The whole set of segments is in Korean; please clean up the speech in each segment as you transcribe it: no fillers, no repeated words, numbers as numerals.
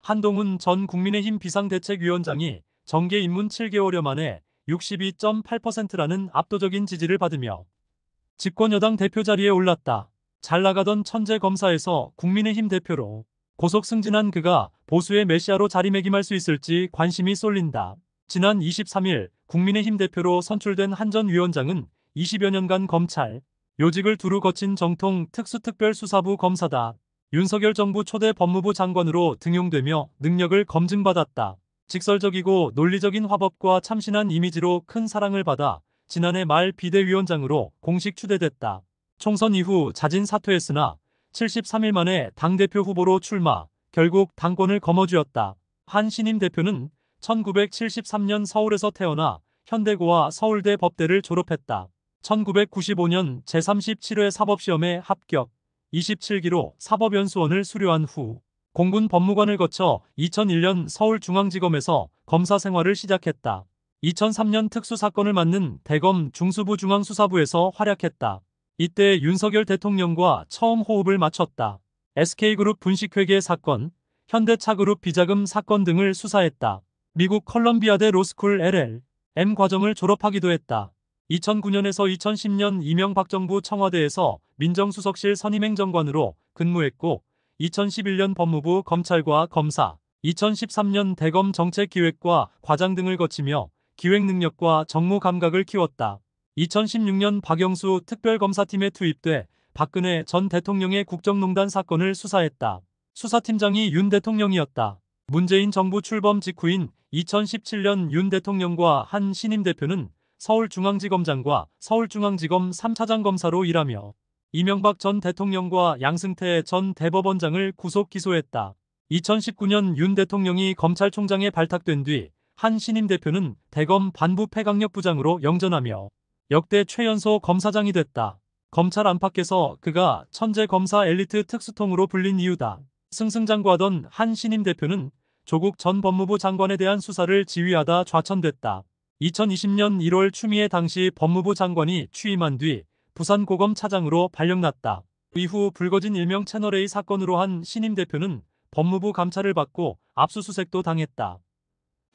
한동훈 전 국민의힘 비상대책위원장이 정계 입문 7개월여 만에 62.8%라는 압도적인 지지를 받으며 집권여당 대표 자리에 올랐다. 잘 나가던 천재 검사에서 국민의힘 대표로 고속 승진한 그가 보수의 메시아로 자리매김할 수 있을지 관심이 쏠린다. 지난 23일 국민의힘 대표로 선출된 한 전 위원장은 20여 년간 검찰 요직을 두루 거친 정통 특수특별수사부 검사다. 윤석열 정부 초대 법무부 장관으로 등용되며 능력을 검증받았다. 직설적이고 논리적인 화법과 참신한 이미지로 큰 사랑을 받아 지난해 말 비대위원장으로 공식 추대됐다. 총선 이후 자진 사퇴했으나 73일 만에 당대표 후보로 출마, 결국 당권을 거머쥐었다. 한 신임 대표는 1973년 서울에서 태어나 현대고와 서울대 법대를 졸업했다. 1995년 제37회 사법시험에 합격, 27기로 사법연수원을 수료한 후 공군 법무관을 거쳐 2001년 서울중앙지검에서 검사 생활을 시작했다. 2003년 특수사건을 맡는 대검 중수부중앙수사부에서 활약했다. 이때 윤석열 대통령과 처음 호흡을 맞췄다. SK그룹 분식회계 사건, 현대차그룹 비자금 사건 등을 수사했다. 미국 컬럼비아대 로스쿨 LL.M 과정을 졸업하기도 했다. 2009년에서 2010년 이명박 정부 청와대에서 민정수석실 선임행정관으로 근무했고 2011년 법무부 검찰과 검사, 2013년 대검 정책기획과 과장 등을 거치며 기획 능력과 정무 감각을 키웠다. 2016년 박영수 특별검사팀에 투입돼 박근혜 전 대통령의 국정농단 사건을 수사했다. 수사팀장이 윤 대통령이었다. 문재인 정부 출범 직후인 2017년 윤 대통령과 한 신임 대표는 서울중앙지검장과 서울중앙지검 3차장 검사로 일하며 이명박 전 대통령과 양승태 전 대법원장을 구속 기소했다. 2019년 윤 대통령이 검찰총장에 발탁된 뒤 한 신임 대표는 대검 반부 폐강력부장으로 영전하며 역대 최연소 검사장이 됐다. 검찰 안팎에서 그가 천재 검사 엘리트 특수통으로 불린 이유다. 승승장구하던 한 신임 대표는 조국 전 법무부 장관에 대한 수사를 지휘하다 좌천됐다. 2020년 1월 추미애 당시 법무부 장관이 취임한 뒤 부산고검 차장으로 발령났다. 이후 불거진 일명 채널A 사건으로 한 신임 대표는 법무부 감찰을 받고 압수수색도 당했다.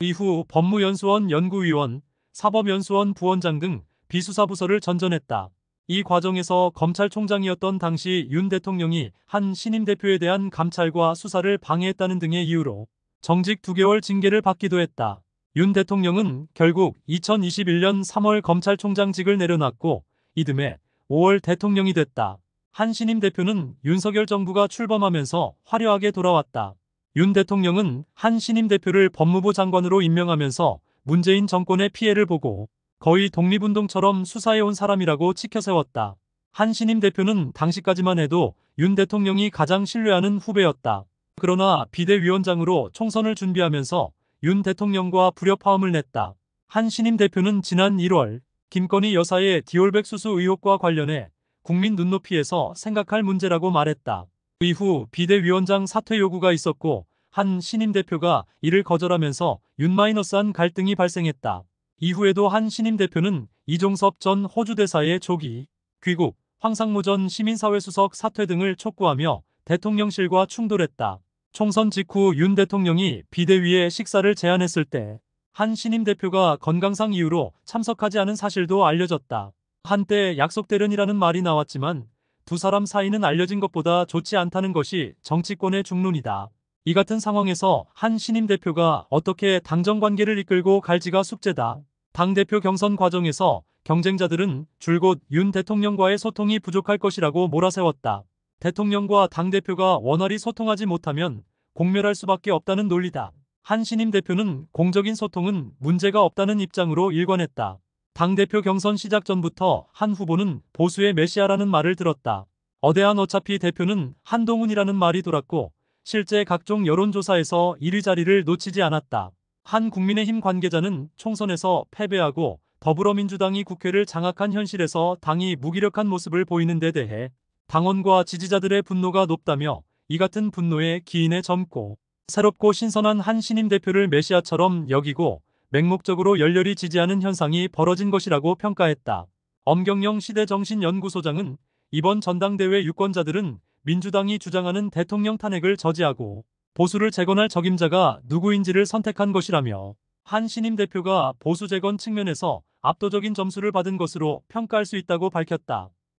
이후 법무연수원 연구위원, 사법연수원 부원장 등 비수사부서를 전전했다. 이 과정에서 검찰총장이었던 당시 윤 대통령이 한 신임 대표에 대한 감찰과 수사를 방해했다는 등의 이유로 정직 2개월 징계를 받기도 했다. 윤 대통령은 결국 2021년 3월 검찰총장직을 내려놨고 이듬해 5월 대통령이 됐다. 한 신임 대표는 윤석열 정부가 출범하면서 화려하게 돌아왔다. 윤 대통령은 한 신임 대표를 법무부 장관으로 임명하면서 문재인 정권의 피해를 보고 거의 독립운동처럼 수사해온 사람이라고 치켜세웠다. 한 신임 대표는 당시까지만 해도 윤 대통령이 가장 신뢰하는 후배였다. 그러나 비대위원장으로 총선을 준비하면서 윤 대통령과 불협화음을 냈다. 한 신임 대표는 지난 1월 김건희 여사의 디올백 수수 의혹과 관련해 국민 눈높이에서 생각할 문제라고 말했다. 이후 비대위원장 사퇴 요구가 있었고 한 신임 대표가 이를 거절하면서 윤-한 갈등이 발생했다. 이후에도 한 신임 대표는 이종섭 전 호주 대사의 조기 귀국, 황상무 전 시민사회수석 사퇴 등을 촉구하며 대통령실과 충돌했다. 총선 직후 윤 대통령이 비대위에 식사를 제안했을 때 한 신임 대표가 건강상 이유로 참석하지 않은 사실도 알려졌다. 한때 약속대련이라는 말이 나왔지만 두 사람 사이는 알려진 것보다 좋지 않다는 것이 정치권의 중론이다. 이 같은 상황에서 한 신임 대표가 어떻게 당정관계를 이끌고 갈지가 숙제다. 당대표 경선 과정에서 경쟁자들은 줄곧 윤 대통령과의 소통이 부족할 것이라고 몰아세웠다. 대통령과 당대표가 원활히 소통하지 못하면 공멸할 수밖에 없다는 논리다. 한 신임 대표는 공적인 소통은 문제가 없다는 입장으로 일관했다. 당대표 경선 시작 전부터 한 후보는 보수의 메시아라는 말을 들었다. 어대한 어차피 대표는 한동훈이라는 말이 돌았고 실제 각종 여론조사에서 1위 자리를 놓치지 않았다. 한 국민의힘 관계자는 총선에서 패배하고 더불어민주당이 국회를 장악한 현실에서 당이 무기력한 모습을 보이는 데 대해 당원과 지지자들의 분노가 높다며 이 같은 분노에 기인해 젊고 새롭고 신선한 한 신임 대표를 메시아처럼 여기고 맹목적으로 열렬히 지지하는 현상이 벌어진 것이라고 평가했다. 엄경영 시대정신연구소장은 이번 전당대회 유권자들은 민주당이 주장하는 대통령 탄핵을 저지하고 보수를 재건할 적임자가 누구인지를 선택한 것이라며 한 신임 대표가 보수 재건 측면에서 압도적인 점수를 받은 것으로 평가할 수 있다고 밝혔다.